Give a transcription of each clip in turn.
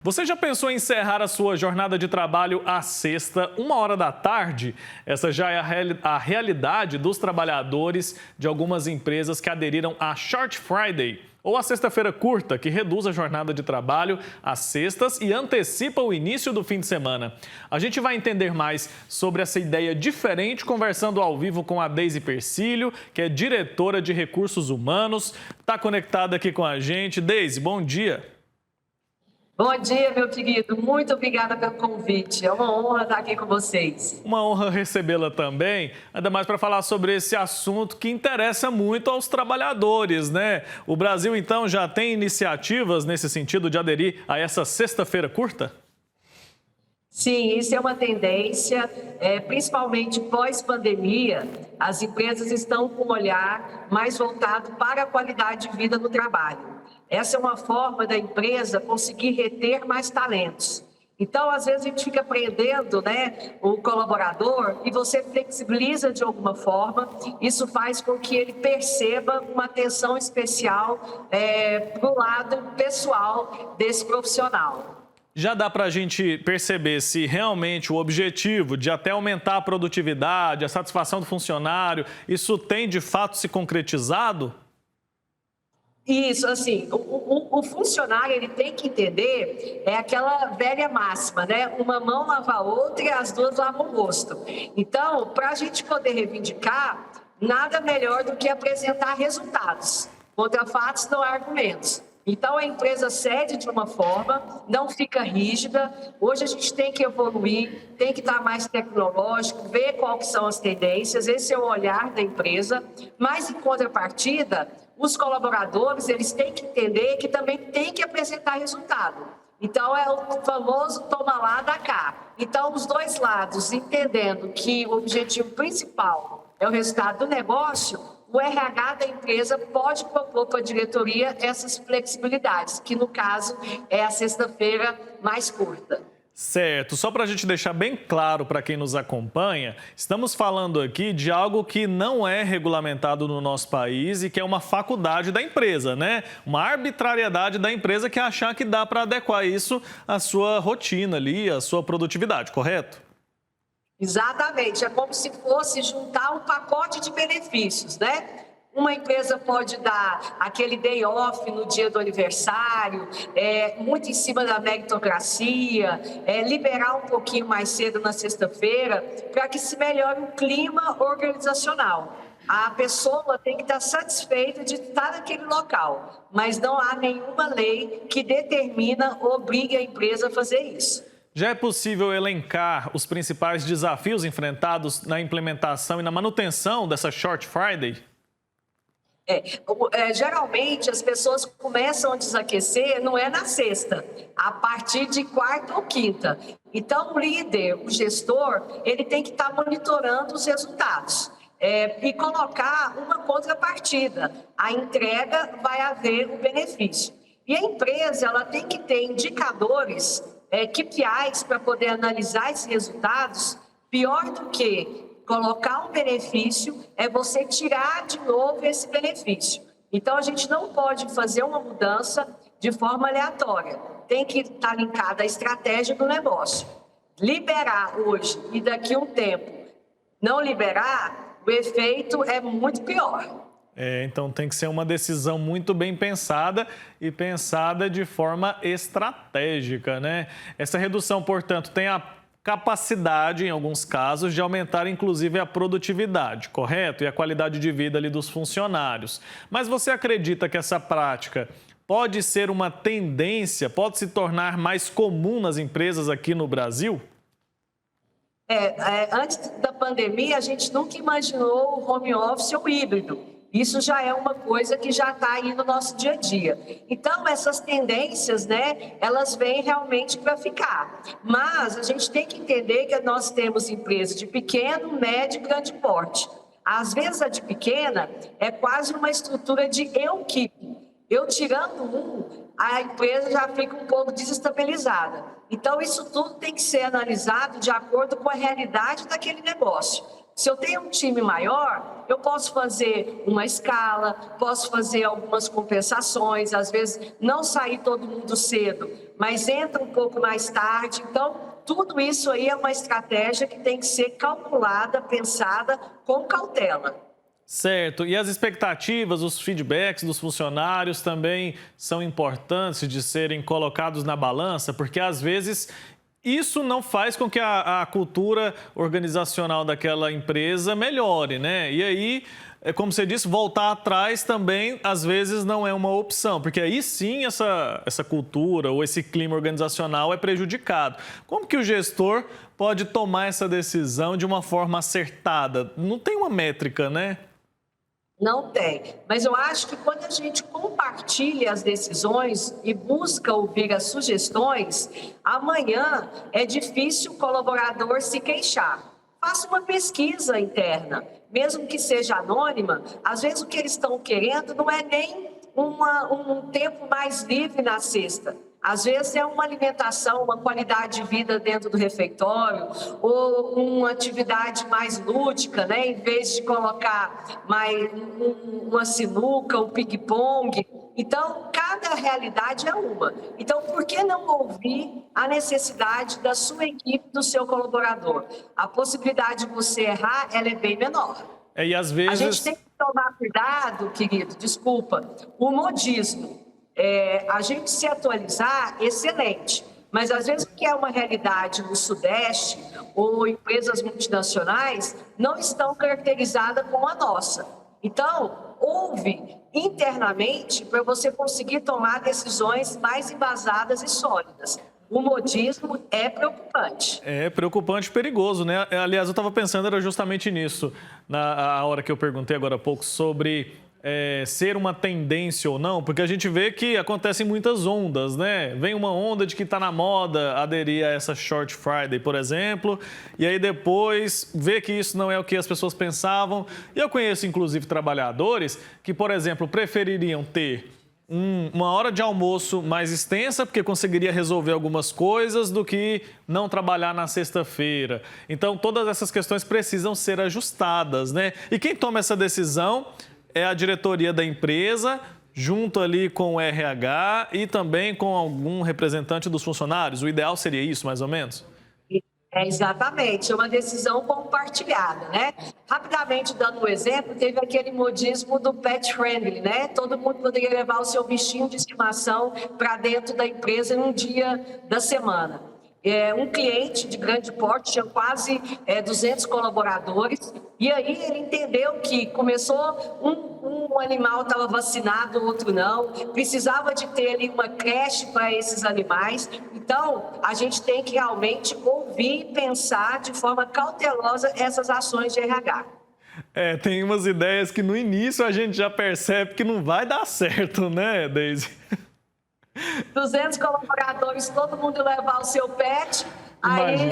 Você já pensou em encerrar a sua jornada de trabalho à sexta, 1 hora da tarde? Essa já é a realidade dos trabalhadores de algumas empresas que aderiram à Short Friday, ou a sexta-feira curta, que reduz a jornada de trabalho às sextas e antecipa o início do fim de semana. A gente vai entender mais sobre essa ideia diferente conversando ao vivo com a Deise Persílio, que é diretora de Recursos Humanos. Está conectada aqui com a gente. Deise, bom dia. Bom dia, meu querido. Muito obrigada pelo convite. É uma honra estar aqui com vocês. Uma honra recebê-la também, ainda mais para falar sobre esse assunto que interessa muito aos trabalhadores, né? O Brasil, então, já tem iniciativas nesse sentido de aderir a essa sexta-feira curta? Sim, isso é uma tendência, principalmente pós-pandemia. As empresas estão com um olhar mais voltado para a qualidade de vida no trabalho. Essa é uma forma da empresa conseguir reter mais talentos. Então, às vezes, a gente fica prendendo, o colaborador e você flexibiliza de alguma forma. Isso faz com que ele perceba uma atenção especial para o lado pessoal desse profissional. Já dá para a gente perceber se realmente o objetivo de até aumentar a produtividade, a satisfação do funcionário, isso tem de fato se concretizado? Isso, assim, o funcionário ele tem que entender, aquela velha máxima, uma mão lava a outra e as duas lavam o rosto. Então, para a gente poder reivindicar, nada melhor do que apresentar resultados. Contra fatos não há argumentos. Então, a empresa cede de uma forma, não fica rígida. Hoje a gente tem que evoluir, tem que estar mais tecnológico, ver quais são as tendências, esse é o olhar da empresa. Mas, em contrapartida, os colaboradores eles têm que entender que também tem que apresentar resultado. Então, é o famoso toma lá, dá cá. Então, os dois lados, entendendo que o objetivo principal é o resultado do negócio, o RH da empresa pode propor para a diretoria essas flexibilidades, que no caso é a sexta-feira mais curta. Certo, só para a gente deixar bem claro para quem nos acompanha, estamos falando aqui de algo que não é regulamentado no nosso país e que é uma faculdade da empresa, né? Uma arbitrariedade da empresa que achar que dá para adequar isso à sua rotina ali, à sua produtividade, correto? Exatamente, é como se fosse juntar um pacote de benefícios, Uma empresa pode dar aquele day off no dia do aniversário, muito em cima da meritocracia, liberar um pouquinho mais cedo na sexta-feira, para que se melhore o clima organizacional. A pessoa tem que estar satisfeita de estar naquele local, mas não há nenhuma lei que determina ou obrigue a empresa a fazer isso. Já é possível elencar os principais desafios enfrentados na implementação e na manutenção dessa Short Friday? Geralmente as pessoas começam a desaquecer, não é na sexta, a partir de quarta ou quinta. Então o líder, o gestor, ele tem que estar monitorando os resultados. E colocar uma contrapartida. A entrega vai haver o benefício. E a empresa ela tem que ter indicadores, KPIs para poder analisar esses resultados. Pior do que colocar um benefício é você tirar de novo esse benefício. Então, a gente não pode fazer uma mudança de forma aleatória. Tem que estar linkada à estratégia do negócio. Liberar hoje e daqui a um tempo não liberar, o efeito é muito pior. Então tem que ser uma decisão muito bem pensada e pensada de forma estratégica, né? Essa redução, portanto, tem a capacidade, em alguns casos, de aumentar inclusive a produtividade, correto? E a qualidade de vida ali dos funcionários. Mas você acredita que essa prática pode ser uma tendência, pode se tornar mais comum nas empresas aqui no Brasil? Antes da pandemia, a gente nunca imaginou o home office ou híbrido. Isso já é uma coisa que já está aí no nosso dia a dia. Então, essas tendências, elas vêm realmente para ficar. Mas a gente tem que entender que nós temos empresas de pequeno, médio e grande porte. Às vezes, a de pequena é quase uma estrutura de equipe. Eu tirando a empresa já fica um pouco desestabilizada. Então, isso tudo tem que ser analisado de acordo com a realidade daquele negócio. Se eu tenho um time maior, eu posso fazer uma escala, posso fazer algumas compensações, às vezes não sair todo mundo cedo, mas entra um pouco mais tarde. Então, tudo isso aí é uma estratégia que tem que ser calculada, pensada com cautela. Certo. E as expectativas, os feedbacks dos funcionários também são importantes de serem colocados na balança, porque às vezes isso não faz com que a cultura organizacional daquela empresa melhore, né? E aí, como você disse, voltar atrás também às vezes não é uma opção, porque aí sim essa cultura ou esse clima organizacional é prejudicado. Como que o gestor pode tomar essa decisão de uma forma acertada? Não tem uma métrica, né? Não tem. Mas eu acho que quando a gente compartilha as decisões e busca ouvir as sugestões, amanhã é difícil o colaborador se queixar. Faça uma pesquisa interna, mesmo que seja anônima. Às vezes o que eles estão querendo não é nem um tempo mais livre na sexta. Às vezes é uma alimentação, uma qualidade de vida dentro do refeitório, ou uma atividade mais lúdica, né? Em vez de colocar mais uma sinuca, um ping-pong. Então, cada realidade é uma. Então, por que não ouvir a necessidade da sua equipe, do seu colaborador? A possibilidade de você errar, ela é bem menor. E às vezes... A gente tem que tomar cuidado, querido, desculpa, o modismo. A gente se atualizar, excelente. Mas, às vezes, o que é uma realidade no Sudeste ou empresas multinacionais não estão caracterizadas como a nossa. Então, ouve internamente para você conseguir tomar decisões mais embasadas e sólidas. O modismo é preocupante. É preocupante e perigoso, né? Aliás, eu estava pensando, era justamente nisso, na hora que eu perguntei agora há pouco sobre ser uma tendência ou não, porque a gente vê que acontecem muitas ondas, né? Vem uma onda de que está na moda aderir a essa Short Friday, por exemplo, e aí depois vê que isso não é o que as pessoas pensavam. E eu conheço, inclusive, trabalhadores que, por exemplo, prefeririam ter uma hora de almoço mais extensa, porque conseguiria resolver algumas coisas, do que não trabalhar na sexta-feira. Então, todas essas questões precisam ser ajustadas, né? E quem toma essa decisão é a diretoria da empresa, junto ali com o RH e também com algum representante dos funcionários. O ideal seria isso, mais ou menos? Exatamente, é uma decisão compartilhada, né? Rapidamente, dando um exemplo, teve aquele modismo do pet friendly, né? Todo mundo poderia levar o seu bichinho de estimação para dentro da empresa num dia da semana. Um cliente de grande porte, tinha quase 200 colaboradores, e aí ele entendeu que começou um animal estava vacinado, o outro não, precisava de ter ali uma creche para esses animais. Então, a gente tem que realmente ouvir e pensar de forma cautelosa essas ações de RH. Tem umas ideias que no início a gente já percebe que não vai dar certo, né, Deise? 200 colaboradores, todo mundo levar o seu pet, aí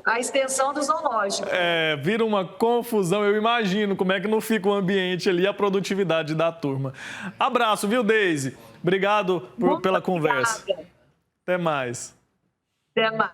a extensão do zoológico. Vira uma confusão, eu imagino como é que não fica o ambiente ali, a produtividade da turma. Abraço, viu, Deise? Obrigado pela conversa. Obrigada. Até mais. Até mais.